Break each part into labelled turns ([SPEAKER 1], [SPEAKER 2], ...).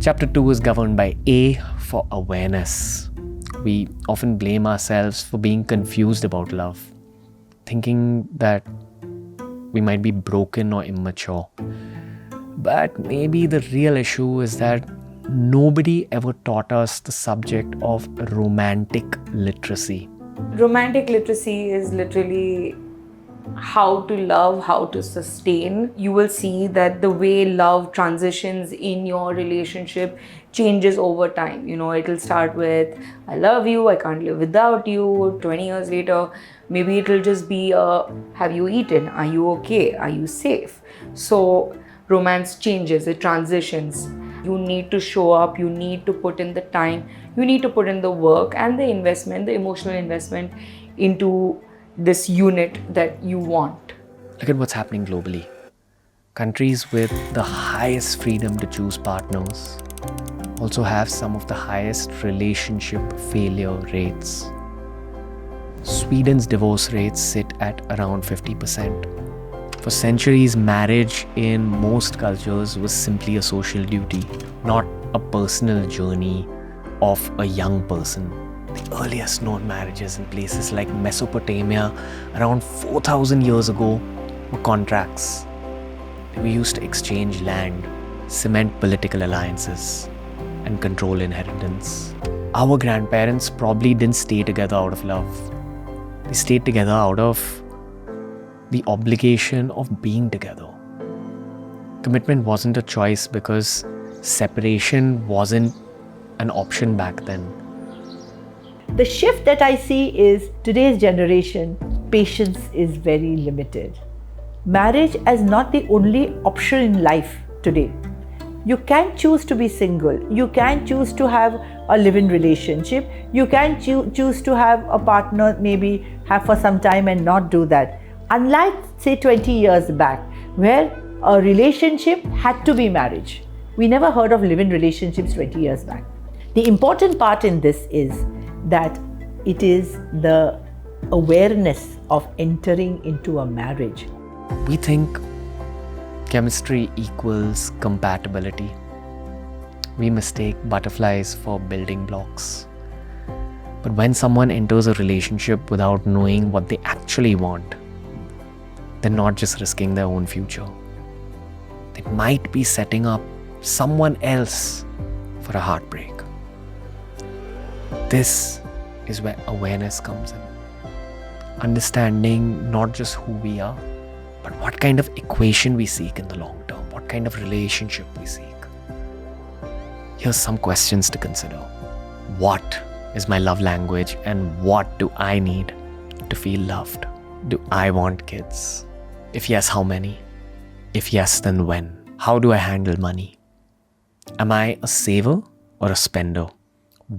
[SPEAKER 1] Chapter 2 is governed by A for awareness. We often blame ourselves for being confused about love, thinking that we might be broken or immature. But maybe the real issue is that nobody ever taught us the subject of romantic literacy.
[SPEAKER 2] Romantic literacy is literally how to love, how to sustain. You will see that the way love transitions in your relationship changes over time. It'll start with, I love you, I can't live without you. 20 years later, maybe it'll just be have you eaten? Are you okay? Are you safe? So romance changes, it transitions. You need to show up, you need to put in the time, you need to put in the work and the investment, the emotional investment into this unit that you want.
[SPEAKER 1] Look at what's happening globally. Countries with the highest freedom to choose partners also have some of the highest relationship failure rates. Sweden's divorce rates sit at around 50%. For centuries, marriage in most cultures was simply a social duty, not a personal journey of a young person. The earliest known marriages in places like Mesopotamia around 4,000 years ago were contracts. They were used to exchange land, cement political alliances, and control inheritance. Our grandparents probably didn't stay together out of love. They stayed together out of the obligation of being together. Commitment wasn't a choice because separation wasn't an option back then.
[SPEAKER 3] The shift that I see is today's generation, patience is very limited. Marriage is not the only option in life today. You can choose to be single. You can choose to have a live-in relationship. You can choose to have a partner, maybe have for some time and not do that. Unlike, say, 20 years back, where a relationship had to be marriage. We never heard of live-in relationships 20 years back. The important part in this is that it is the awareness of entering into a marriage.
[SPEAKER 1] We think chemistry equals compatibility. We mistake butterflies for building blocks. But when someone enters a relationship without knowing what they actually want, they're not just risking their own future. They might be setting up someone else for a heartbreak. This is where awareness comes in. Understanding not just who we are, but what kind of equation we seek in the long term, what kind of relationship we seek. Here's some questions to consider. What is my love language and what do I need to feel loved? Do I want kids? If yes, how many? If yes, then when? How do I handle money? Am I a saver or a spender?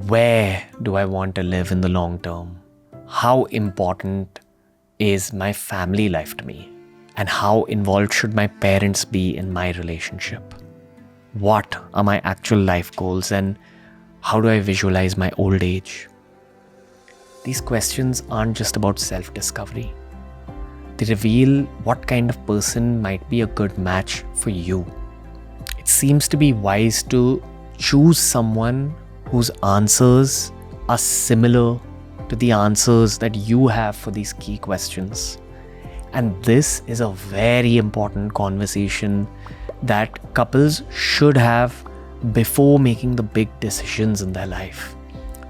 [SPEAKER 1] Where do I want to live in the long term? How important is my family life to me? And how involved should my parents be in my relationship? What are my actual life goals and how do I visualize my old age? These questions aren't just about self-discovery. They reveal what kind of person might be a good match for you. It seems to be wise to choose someone whose answers are similar to the answers that you have for these key questions. And this is a very important conversation that couples should have before making the big decisions in their life.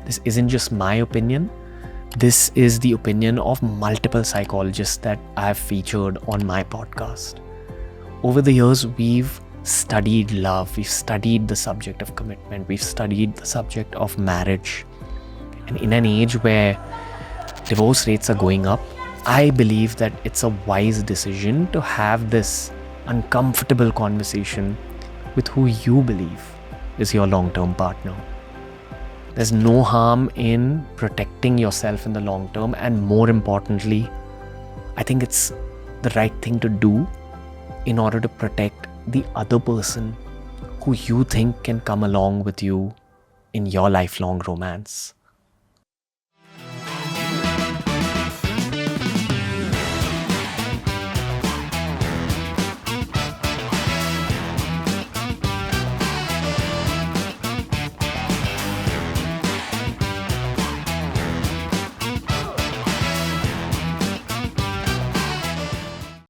[SPEAKER 1] This isn't just my opinion. This is the opinion of multiple psychologists that I've featured on my podcast. Over the years, we've studied love, we've studied the subject of commitment, we've studied the subject of marriage. And in an age where divorce rates are going up, I believe that it's a wise decision to have this uncomfortable conversation with who you believe is your long-term partner. There's no harm in protecting yourself in the long term, and more importantly, I think it's the right thing to do in order to protect the other person who you think can come along with you in your lifelong romance.